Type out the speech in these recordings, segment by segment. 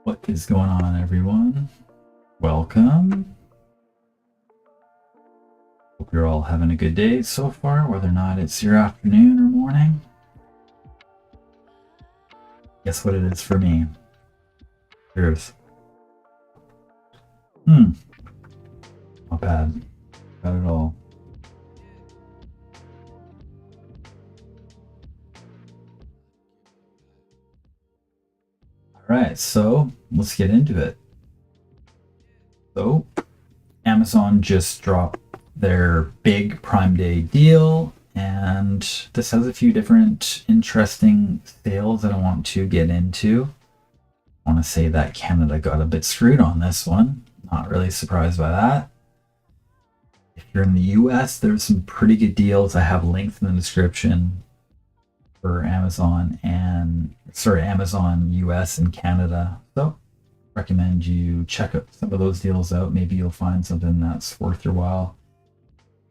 What is going on, everyone? Welcome. Hope you're all having a good day so far, whether or not it's your afternoon or morning. Guess what it is for me? Cheers. Not bad. Not at all. Alright, so let's get into it. So, Amazon just dropped their big Prime Day deal, and this has a few different interesting sales that I want to get into. I want to say that Canada got a bit screwed on this one. Not really surprised by that. If you're in the US, there's some pretty good deals. I have links in the description for Amazon US and Canada. So recommend you check out some of those deals out. Maybe you'll find something that's worth your while.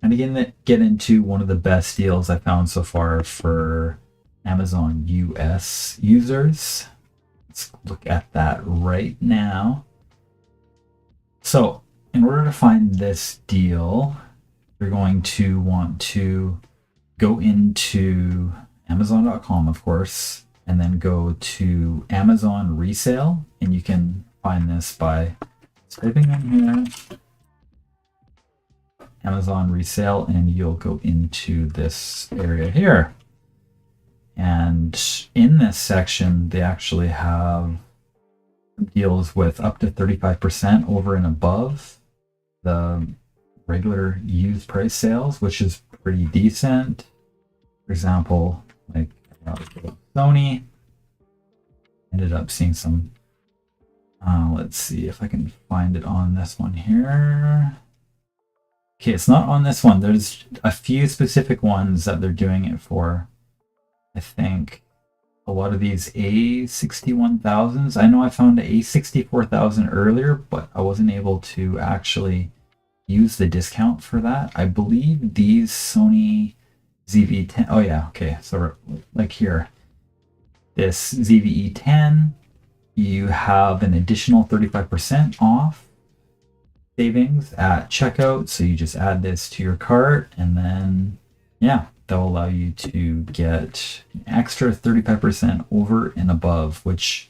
And again, get into one of the best deals I found so far for Amazon US users. Let's look at that right now. So in order to find this deal, you're going to want to go into Amazon.com, of course, and then go to Amazon Resale, and you can find this by typing in here Amazon Resale, and you'll go into this area here. And in this section, they actually have deals with up to 35% over and above the regular used price sales, which is pretty decent. For example, like Sony, ended up seeing some, let's see if I can find it on this one here. Okay, it's not on this one. There's a few specific ones that they're doing it for. I think a lot of these A61,000s. I know I found an A64,000 earlier, but I wasn't able to actually use the discount for that. I believe these Sony ZV-10. Oh yeah, okay. So like here, this ZV-E10, you have an additional 35% off savings at checkout. So you just add this to your cart, and then yeah, that'll allow you to get an extra 35% over and above, which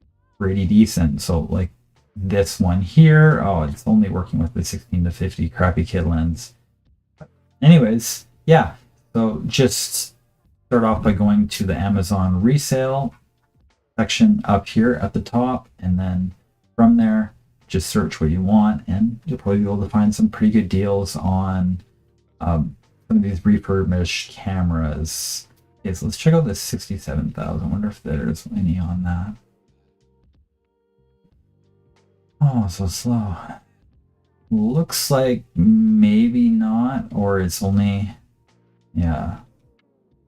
is pretty decent. So like this one here, oh, it's only working with the 16-50 crappy kit lens. Anyways, yeah, so just start off by going to the Amazon Resale section up here at the top, and then from there, just search what you want, and you'll probably be able to find some pretty good deals on some of these refurbished cameras. Okay, so let's check out this 67,000. I wonder if there's any on that. Oh, so slow. Looks like maybe not, or it's only, yeah.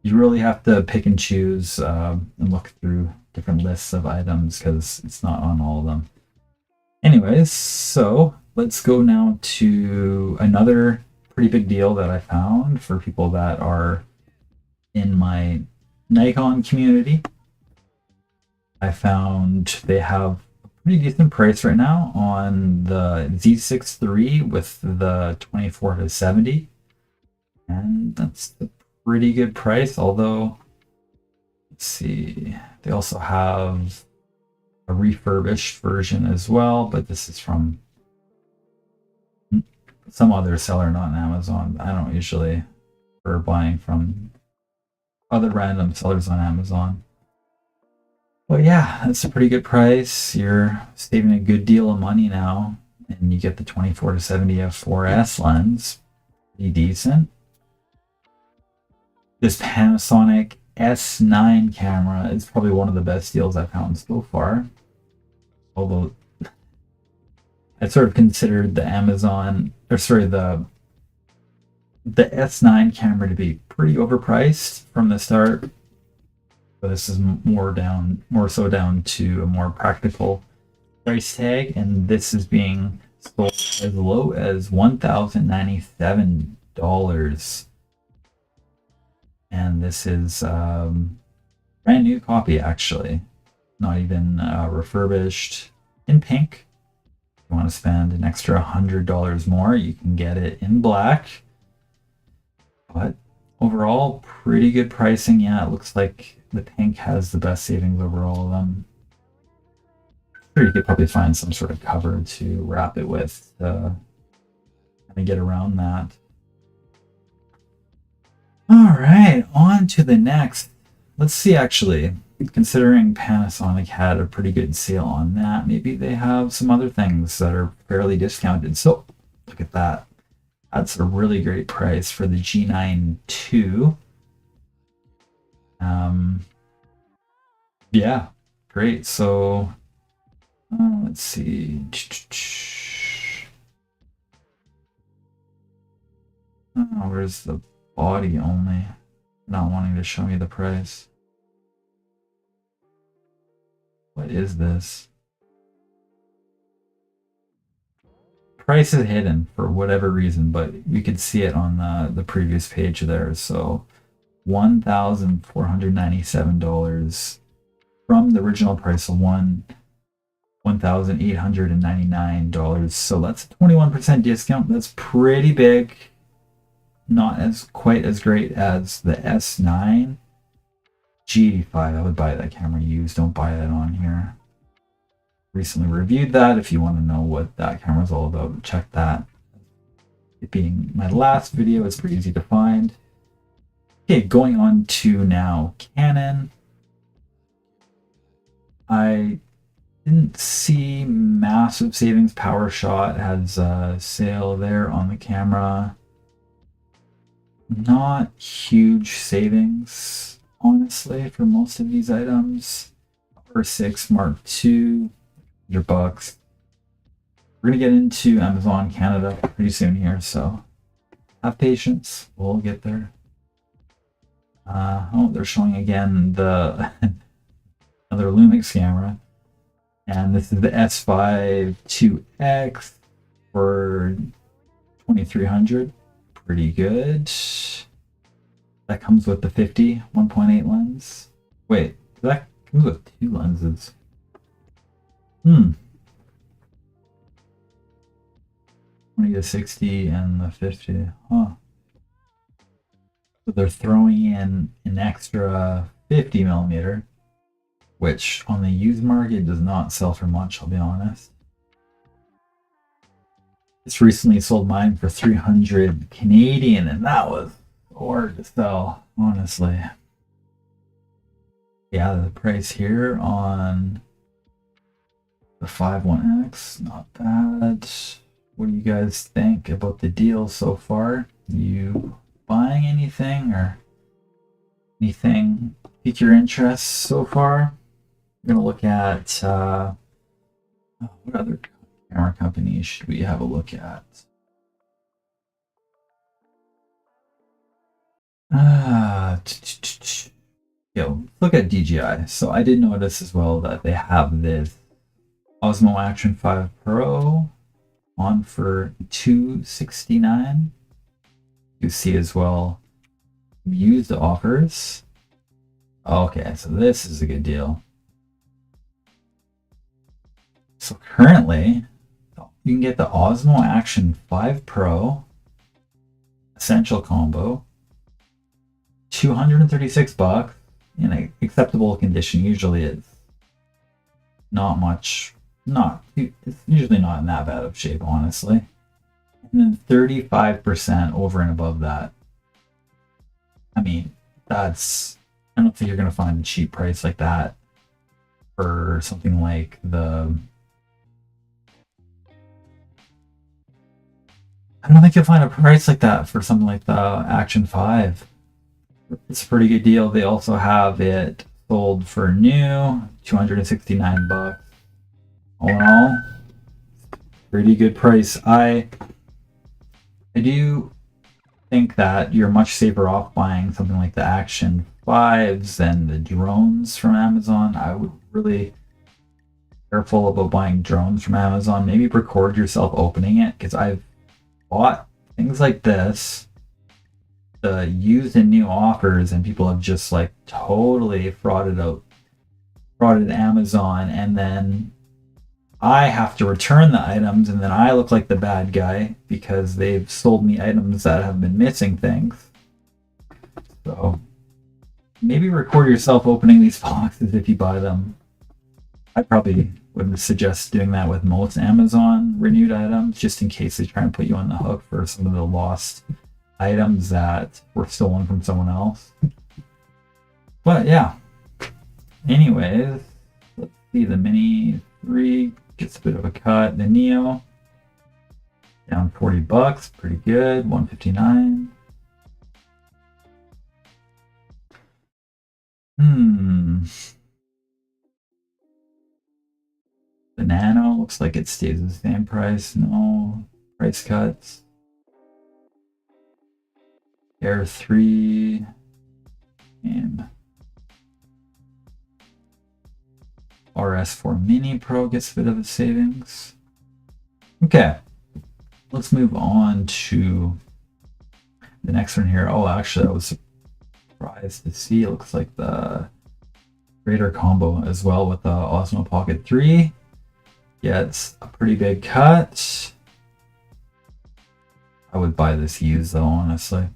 You really have to pick and choose and look through different lists of items because it's not on all of them. Anyways, so let's go now to another pretty big deal that I found for people that are in my Nikon community. I found they have a pretty decent price right now on the Z6III with the 24-70, and that's a pretty good price. Although, let's see, they also have a refurbished version as well, but this is from some other seller, not on Amazon. I don't usually prefer buying from other random sellers on Amazon. But yeah, that's a pretty good price. You're saving a good deal of money now, and you get the 24-70 f4S lens. Pretty decent. This Panasonic S9 camera is probably one of the best deals I've found so far. Although I sort of considered the the S9 camera to be pretty overpriced from the start. But this is more so down to a more practical price tag, and this is being sold as low as $1,097. And this is brand new copy actually. not even refurbished, in pink. If you want to spend an extra $100 more, you can get it in black. But overall, pretty good pricing. Yeah, it looks like the pink has the best savings over all of them. Sure, you could probably find some sort of cover to wrap it with to kind of get around that. All right, on to the next. Let's see, actually, considering Panasonic had a pretty good sale on that, maybe they have some other things that are fairly discounted. So look at that. That's a really great price for the G9 II. Yeah, great. So let's see. Oh, where's the body only? Not wanting to show me the price. What is this? Price is hidden for whatever reason, but we could see it on the previous page there. So $1,497 from the original price of $1,899. So that's a 21% discount. That's pretty big. Not as quite as great as the S9. G85, I would buy that camera used. Don't buy that on here. Recently reviewed that. If you want to know what that camera is all about, check that. It being my last video, it's pretty easy to find. Okay, going on to now Canon. I didn't see massive savings. PowerShot has a sale there on the camera. Not huge savings, honestly, for most of these items. R6 Mark II, $100. We're gonna get into Amazon Canada pretty soon here, so have patience. We'll get there. Oh, they're showing again the another Lumix camera, and this is the S5 2X for $2,300. Pretty good. That comes with the 50 1.8 lens. Wait, that comes with two lenses. 20-60 and the 50. Huh. So they're throwing in an extra 50mm, which on the used market does not sell for much, I'll be honest. Just recently sold mine for 300 Canadian, and that was hard to sell, honestly. Yeah, the price here on the 5.1X, not bad. What do you guys think about the deal so far? You buying anything or anything pique your interest so far? I'm gonna look at what other camera companies should we have a look at? Look at DJI. So I did notice as well that they have this Osmo Action 5 Pro on for $269. You see as well used offers. Okay, so this is a good deal. So currently, you can get the Osmo Action 5 Pro Essential Combo, $236 in an acceptable condition. Usually it's not much, it's usually not in that bad of shape, honestly. And then 35% over and above that. I mean, I don't think you're going to find a cheap price like that for something like I don't think you'll find a price like that for something like the Action 5. It's a pretty good deal. They also have it sold for new, $269. All in all, pretty good price. I do think that you're much safer off buying something like the Action 5s than the drones from Amazon. I would really be careful about buying drones from Amazon. Maybe record yourself opening it, because I've bought things like this, the used and new offers, and people have just like totally frauded out brought it to Amazon, and then I have to return the items, and then I look like the bad guy because they've sold me items that have been missing things. So maybe record yourself opening these boxes if you buy them. I probably would suggest doing that with most Amazon renewed items, just in case they try and put you on the hook for some of the lost items that were stolen from someone else. But yeah. Anyways, let's see, the Mini 3 gets a bit of a cut. The Neo down $40, pretty good, $159. The Nano looks like it stays the same price, no price cuts. Air 3 and RS4 Mini Pro gets a bit of a savings. Okay, let's move on to the next one here. Oh, actually, I was surprised to see it looks like the Raider combo as well with the Osmo Pocket 3 gets a pretty big cut. I would buy this used though, honestly.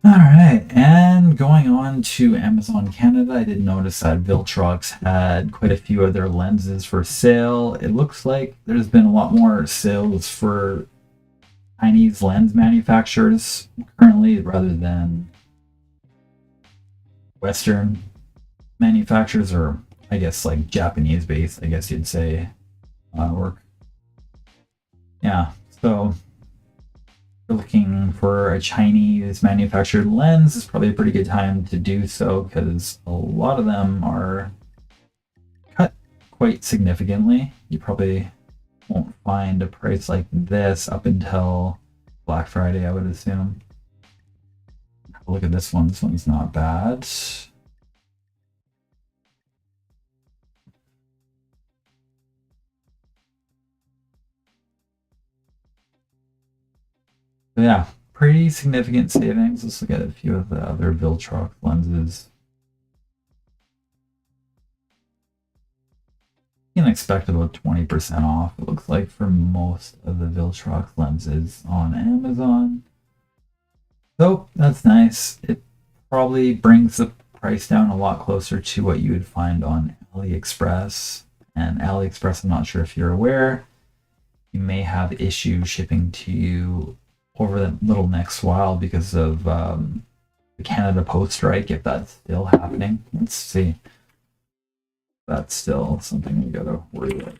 Alright, and going on to Amazon Canada, I did notice that Viltrox had quite a few of their lenses for sale. It looks like there's been a lot more sales for Chinese lens manufacturers currently rather than Western manufacturers, or I guess like Japanese based, I guess you'd say. Yeah, so you're looking for a Chinese manufactured lens, it's probably a pretty good time to do so because a lot of them are cut quite significantly. You probably won't find a price like this up until Black Friday, I would assume. Look at this one. This one's not bad. So yeah, pretty significant savings. Let's look at a few of the other Viltrox lenses. You can expect about 20% off, it looks like, for most of the Viltrox lenses on Amazon. So that's nice. It probably brings the price down a lot closer to what you would find on AliExpress. And AliExpress, I'm not sure if you're aware, you may have issues shipping to you over the little next while because of the Canada Post strike, if that's still happening. Let's see. That's still something we gotta worry about.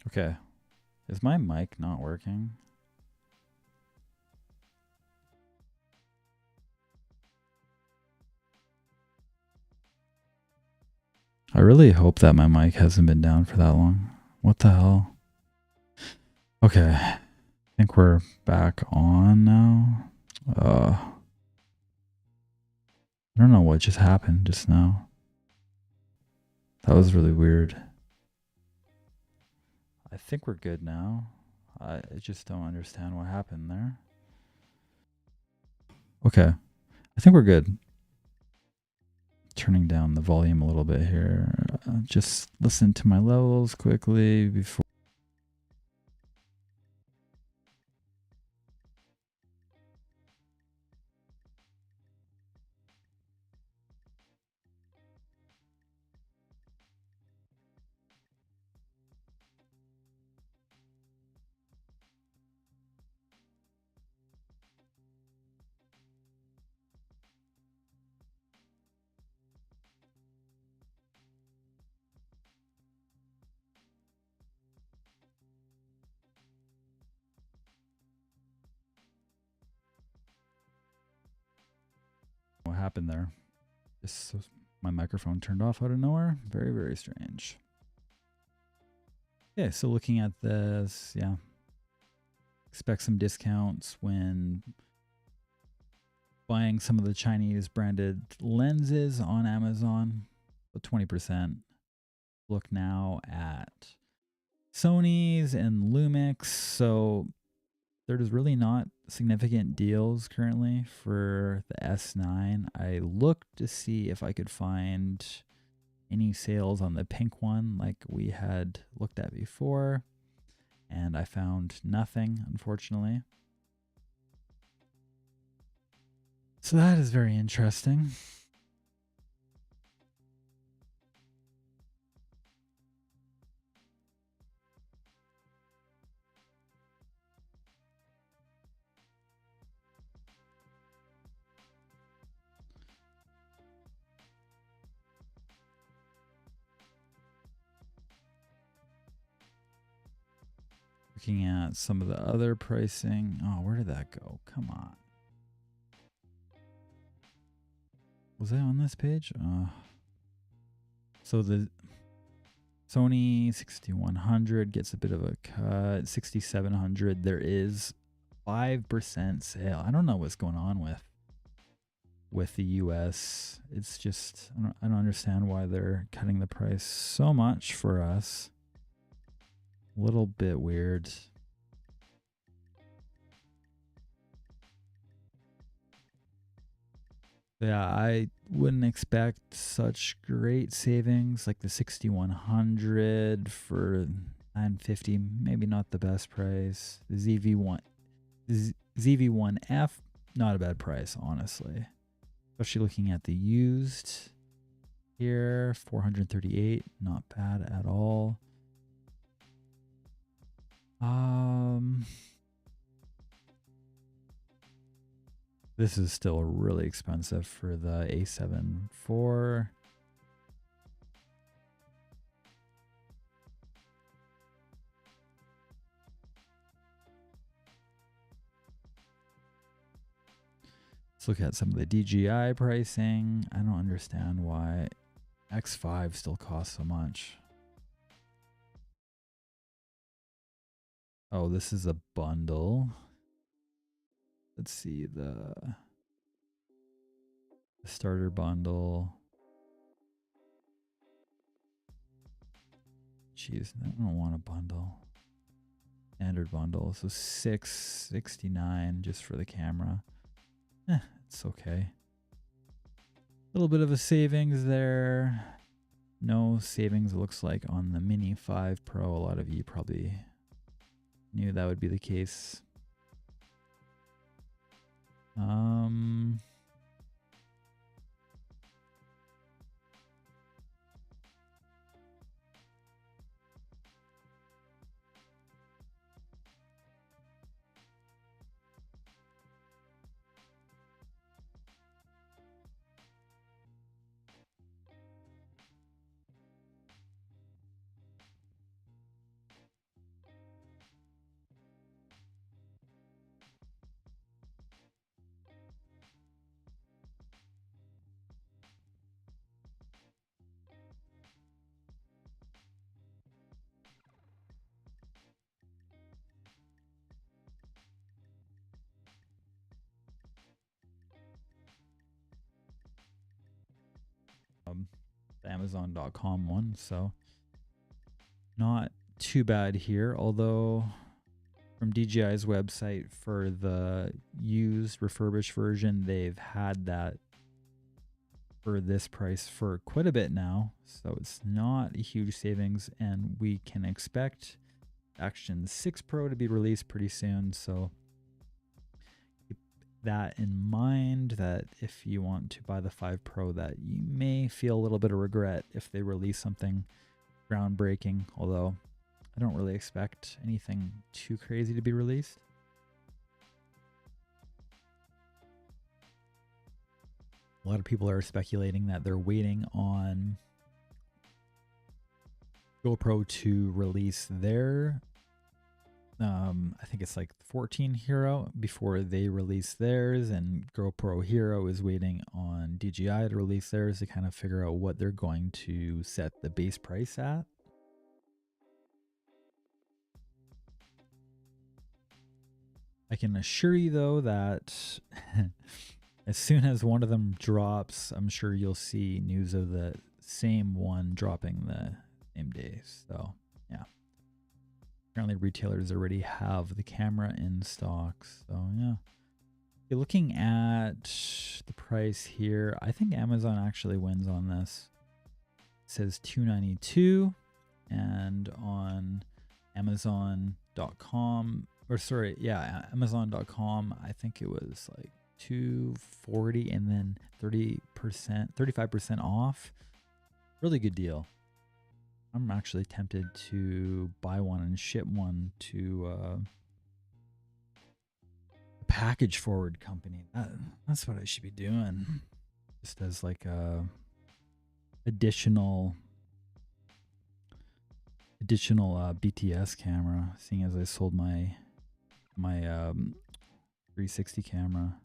Okay. Is my mic not working? I really hope that my mic hasn't been down for that long. What the hell? Okay. I think we're back on now. I don't know what just happened just now. That was really weird. I think we're good now. I just don't understand what happened there. Okay. I think we're good. Turning down the volume a little bit here. Just listen to my levels quickly before. What happened there? Just my microphone turned off out of nowhere. Very, very strange. Okay, so looking at this, yeah. Expect some discounts when buying some of the Chinese branded lenses on Amazon. So 20%. Look now at Sony's and Lumix. So there's really not significant deals currently for the S9. I looked to see if I could find any sales on the pink one like we had looked at before, and I found nothing, unfortunately. So that is very interesting. Looking at some of the other pricing. Oh, where did that go? Come on. Was that on this page? So the Sony 6100 gets a bit of a cut. 6700, there is 5% sale. I don't know what's going on with the US. It's just, I don't understand why they're cutting the price so much for us. A little bit weird. Yeah, I wouldn't expect such great savings like the 6100 for $950. Maybe not the best price. The ZV1F, not a bad price, honestly. Especially looking at the used here, $438, not bad at all. This is still really expensive for the A7 IV. Let's look at some of the DJI pricing. I don't understand why X5 still costs so much. Oh, this is a bundle. Let's see the starter bundle. Jeez, I don't want a bundle. Standard bundle. So $669 just for the camera. It's okay. A little bit of a savings there. No savings, it looks like, on the Mini 5 Pro. A lot of you probably knew that would be the case. The Amazon.com one, so not too bad here, although from DJI's website for the used refurbished version, they've had that for this price for quite a bit now, so it's not a huge savings, and we can expect Action 6 Pro to be released pretty soon, so that in mind, that if you want to buy the 5 Pro, that you may feel a little bit of regret if they release something groundbreaking, although I don't really expect anything too crazy to be released. A lot of people are speculating that they're waiting on GoPro to release their I think it's like 14 Hero before they release theirs, and GoPro Hero is waiting on DJI to release theirs to kind of figure out what they're going to set the base price at. I can assure you though that as soon as one of them drops, I'm sure you'll see news of the same one dropping the same day. So yeah. Apparently retailers already have the camera in stock. So yeah. You're looking at the price here. I think Amazon actually wins on this. It says $292, and on Amazon.com, or sorry, yeah, Amazon.com, I think it was like $240 and then 30%, 35% off. Really good deal. I'm actually tempted to buy one and ship one to package forward company. That's what I should be doing, just as like a additional BTS camera, seeing as I sold my 360 camera.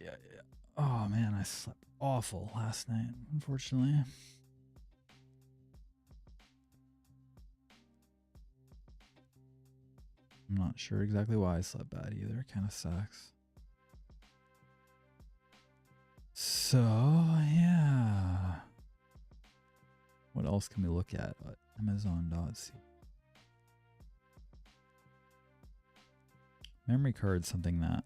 Yeah. Oh man, I slept awful last night, unfortunately. I'm not sure exactly why I slept bad either. It kind of sucks. So yeah. What else can we look at? Amazon.ca. Memory card, something that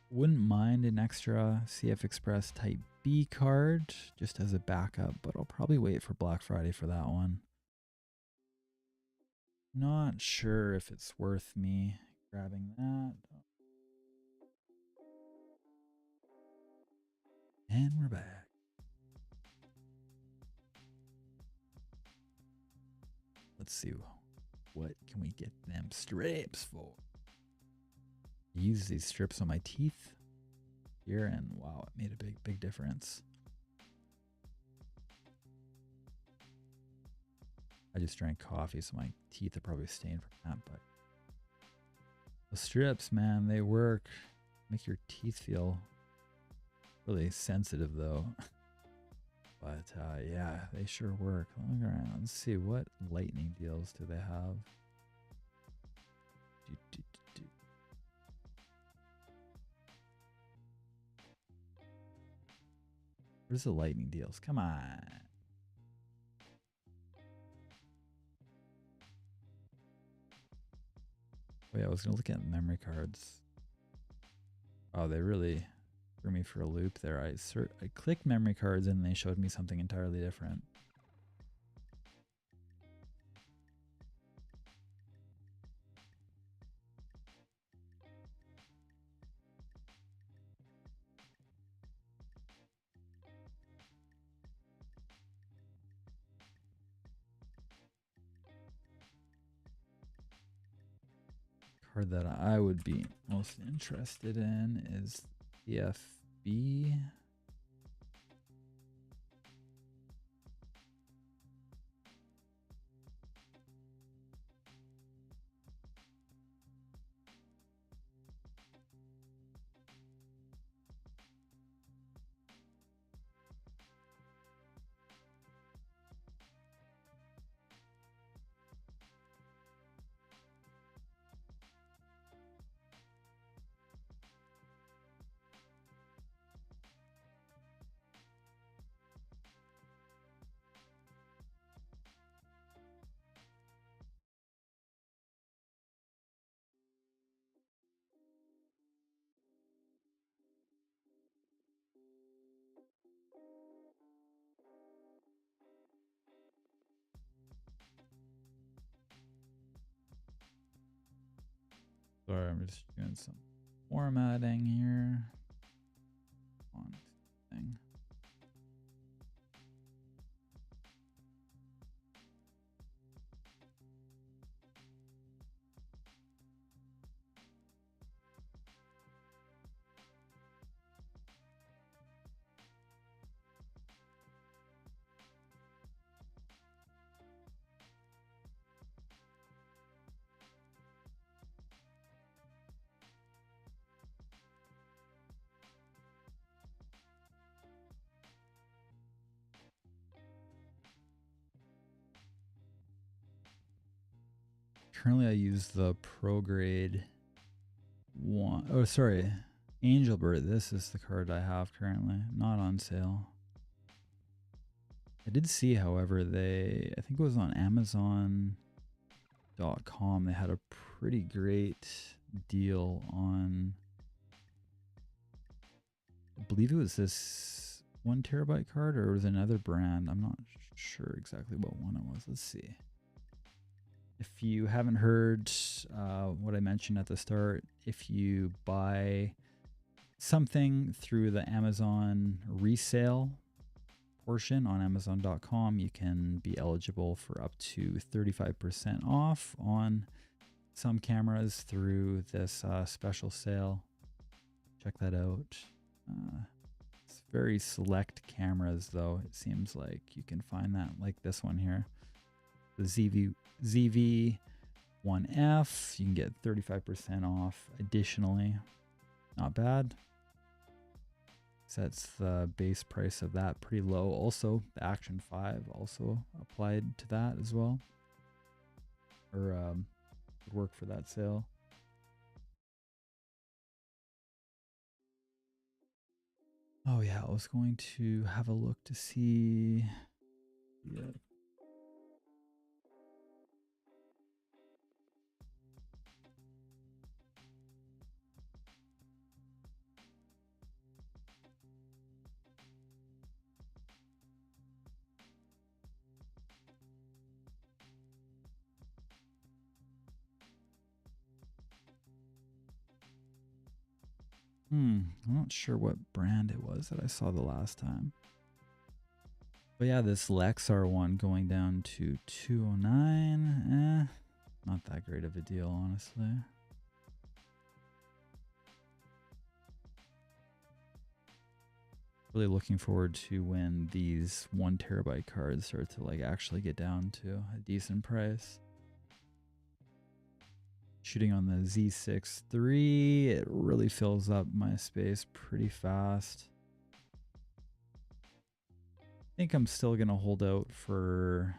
wouldn't mind an extra CF Express Type B card just as a backup, but I'll probably wait for Black Friday for that one. Not sure if it's worth me grabbing that. And we're back. Let's see, what can we get them strips for? I use these strips on my teeth here, and wow, it made a big difference. I just drank coffee, so my teeth are probably stained from that, but the strips, man, they work. Make your teeth feel really sensitive though. But yeah, they sure work. Look around. Let's see, what lightning deals do they have? Where's the lightning deals? Come on. Oh yeah, I was gonna look at memory cards. Oh, they really threw me for a loop there. I clicked memory cards and they showed me something entirely different. Card that I would be most interested in is the FB. Sorry, I'm just doing some formatting here. Currently I use the Pro Grade one. Oh, sorry. Angelbird. This is the card I have currently. Not on sale. I did see, however, I think it was on Amazon.com. They had a pretty great deal on, I believe it was this 1 terabyte card, or it was another brand. I'm not sure exactly what one it was. Let's see. If you haven't heard what I mentioned at the start, if you buy something through the Amazon resale portion on Amazon.com, you can be eligible for up to 35% off on some cameras through this special sale. Check that out. It's very select cameras, though. It seems like you can find that, like this one here, the ZV-1F. You can get 35% off additionally. Not bad. Sets the base price of that pretty low. Also, the Action 5 also applied to that as well, or would work for that sale. Oh yeah, I was going to have a look to see. Yeah. I'm not sure what brand it was that I saw the last time. But yeah, this Lexar one going down to 209. Not that great of a deal, honestly. Really looking forward to when these 1 terabyte cards start to like actually get down to a decent price. Shooting on the Z6III, it really fills up my space pretty fast. I think I'm still gonna hold out for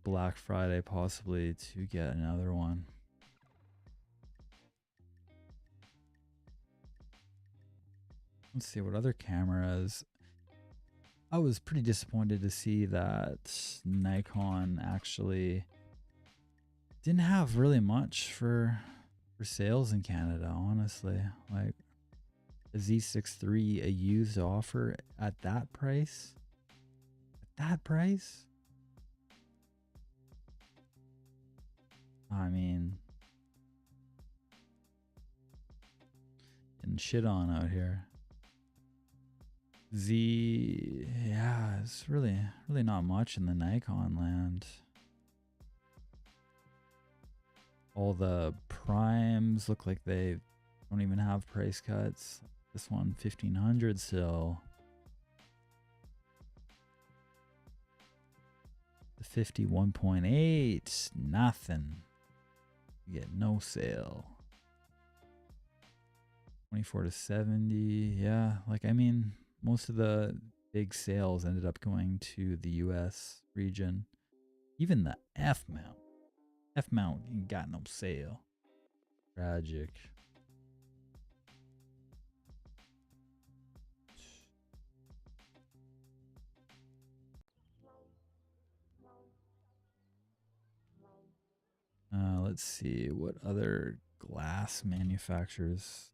Black Friday possibly to get another one. Let's see what other cameras. I was pretty disappointed to see that Nikon actually didn't have really much for sales in Canada, honestly. Like a Z6III, a used offer at that price? At that price? I mean, getting shit on out here. Z, yeah, it's really not much in the Nikon land. All the primes look like they don't even have price cuts. This one, 1500 still. The 51.8, nothing. You get no sale. 24 to 70, yeah. Like, I mean, most of the big sales ended up going to the US region. Even the F mount. F mount ain't got no sale. Tragic. Let's see what other glass manufacturers.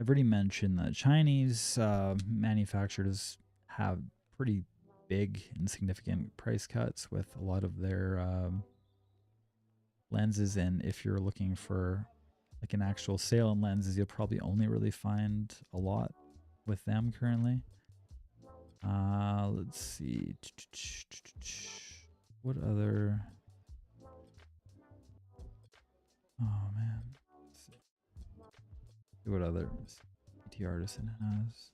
I've already mentioned that Chinese manufacturers have pretty big and significant price cuts with a lot of their lenses, and if you're looking for like an actual sale in lenses, you'll probably only really find a lot with them currently. Let's see. What other? Oh man. Let's see what other CT Artisan has.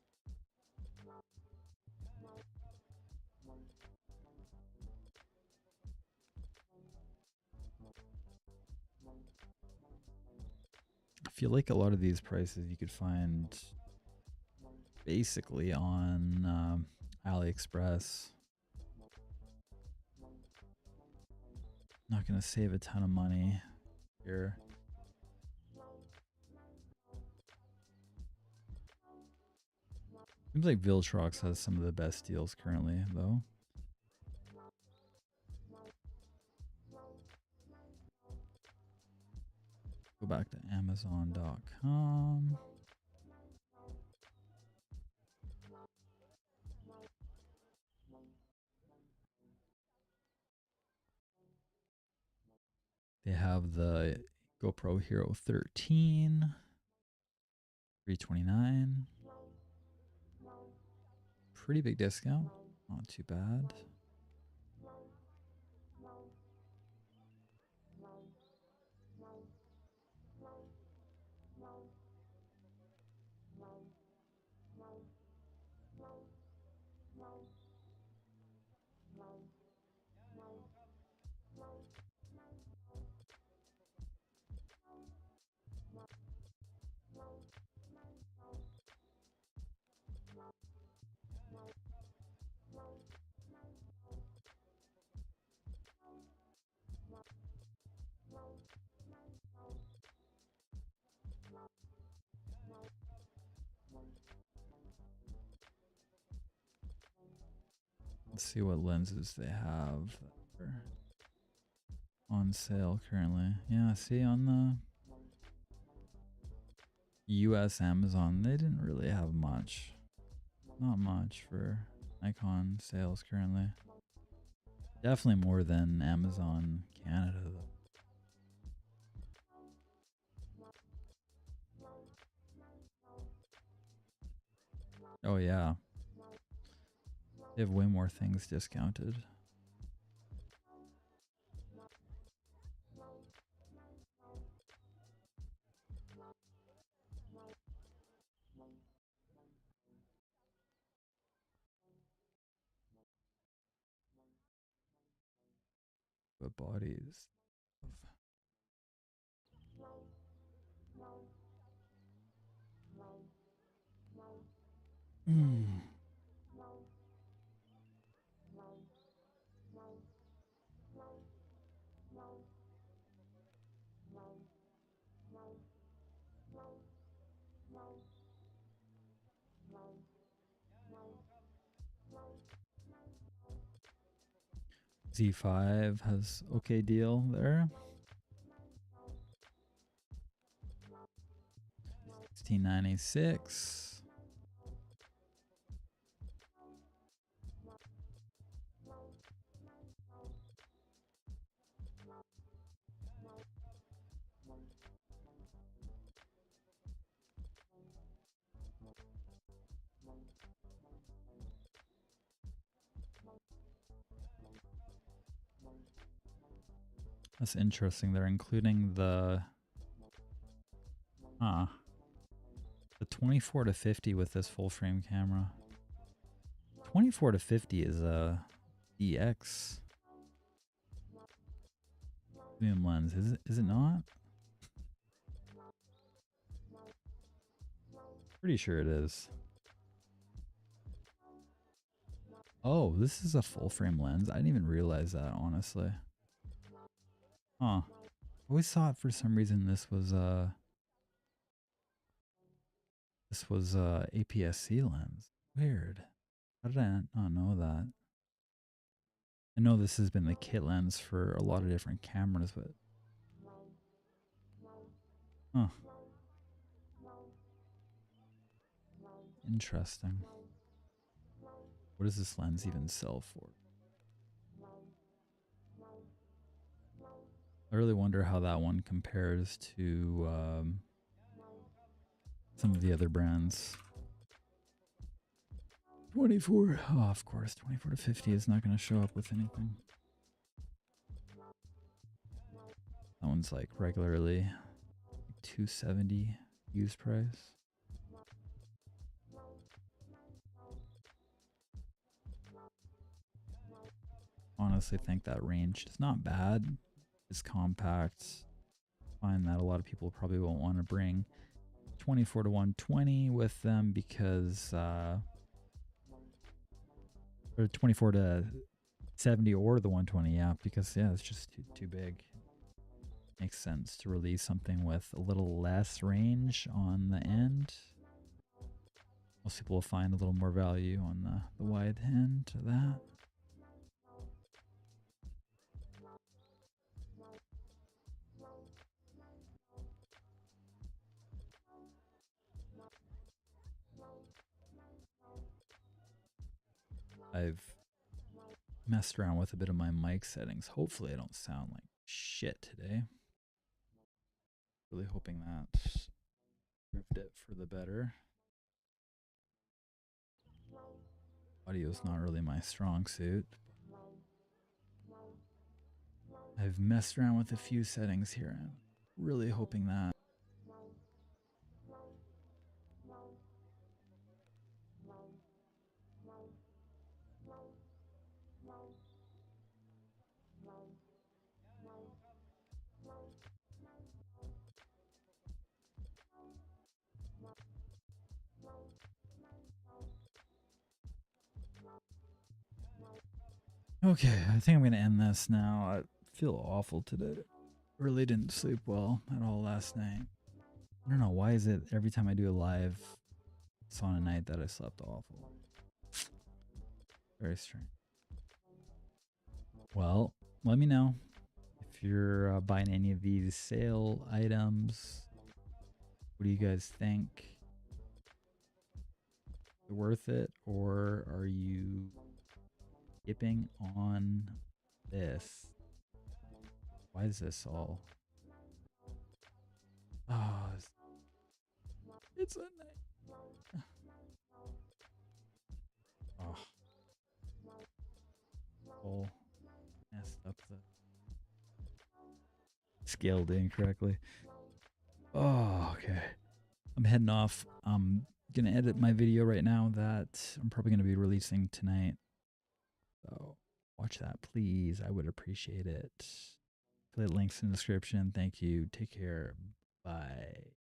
I feel like a lot of these prices you could find basically on AliExpress. Not gonna save a ton of money here. Seems like Viltrox has some of the best deals currently, though. Go back to Amazon.com. They have the GoPro Hero 13, $329. Pretty big discount. Not too bad. Let's see what lenses they have that are on sale currently. Yeah, see on the US Amazon, they didn't really have much. Not much for Nikon sales currently. Definitely more than Amazon Canada though. Oh yeah. They have way more things discounted. But bodies. Mm. Z5 has okay deal there. 1696. That's interesting. They're including the the 24 to 50 with this full frame camera. 24 to 50 is a DX zoom lens. Is it not? Pretty sure it is. Oh, this is a full frame lens. I didn't even realize that, honestly. Huh. I always thought for some reason this was APS-C lens. Weird. How did I not know that? I know this has been the kit lens for a lot of different cameras, but huh. Interesting. What does this lens even sell for? I really wonder how that one compares to some of the other brands. 24. Oh, of course, 24 to 50 is not going to show up with anything. That one's like regularly $270 used price. Honestly, think that range is not bad. It's compact. Find that a lot of people probably won't want to bring 24 to 120 with them because or 24 to 70 or the 120, yeah, because yeah, it's just too big. Makes sense to release something with a little less range on the end. Most people will find a little more value on the wide end to that. I've messed around with a bit of my mic settings. Hopefully I don't sound like shit today. Really hoping that proved it for the better. Audio's not really my strong suit. I've messed around with a few settings here. I'm really hoping that. Okay, I think I'm going to end this now. I feel awful today. Really didn't sleep well at all last night. I don't know, why is it every time I do a live sauna night that I slept awful? Very strange. Well, let me know if you're buying any of these sale items. What do you guys think? Is it worth it, or are you skipping on this? Why is this all? Oh, it's a night. Oh, all messed up the scaled incorrectly. Oh, okay. I'm heading off. I'm gonna edit my video right now that I'm probably gonna be releasing tonight. So watch that, please. I would appreciate it. Links in the description. Thank you. Take care. Bye.